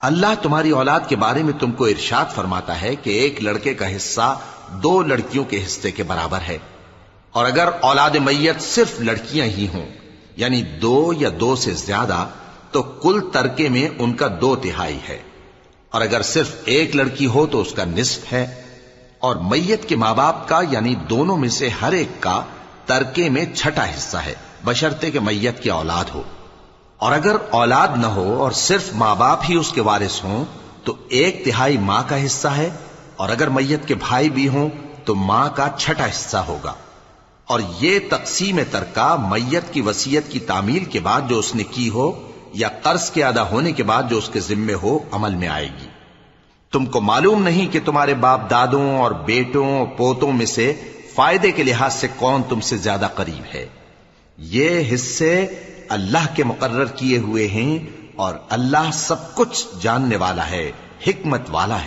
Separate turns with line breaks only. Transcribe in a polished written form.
اللہ تمہاری اولاد کے بارے میں تم کو ارشاد فرماتا ہے کہ ایک لڑکے کا حصہ 2 لڑکیوں کے حصے کے برابر ہے، اور اگر اولاد میت صرف لڑکیاں ہی ہوں یعنی 2 یا 2 سے زیادہ تو کل ترکے میں ان کا 2/3 ہے، اور اگر صرف ایک لڑکی ہو تو اس کا نصف ہے، اور میت کے ماں باپ کا یعنی دونوں میں سے ہر ایک کا ترکے میں 6واں حصہ ہے، بشرطے کہ میت کی اولاد ہو، اور اگر اولاد نہ ہو اور صرف ماں باپ ہی اس کے وارث ہوں تو 1/3 ماں کا حصہ ہے، اور اگر میت کے بھائی بھی ہوں تو ماں کا 6واں حصہ ہوگا۔ اور یہ تقسیم ترکہ میت کی وصیت کی تعمیل کے بعد جو اس نے کی ہو یا قرض کے ادا ہونے کے بعد جو اس کے ذمے ہو عمل میں آئے گی۔ تم کو معلوم نہیں کہ تمہارے باپ دادوں اور بیٹوں اور پوتوں میں سے فائدے کے لحاظ سے کون تم سے زیادہ قریب ہے؟ یہ حصے اللہ کے مقرر کیے ہوئے ہیں، اور اللہ سب کچھ جاننے والا ہے، حکمت والا ہے۔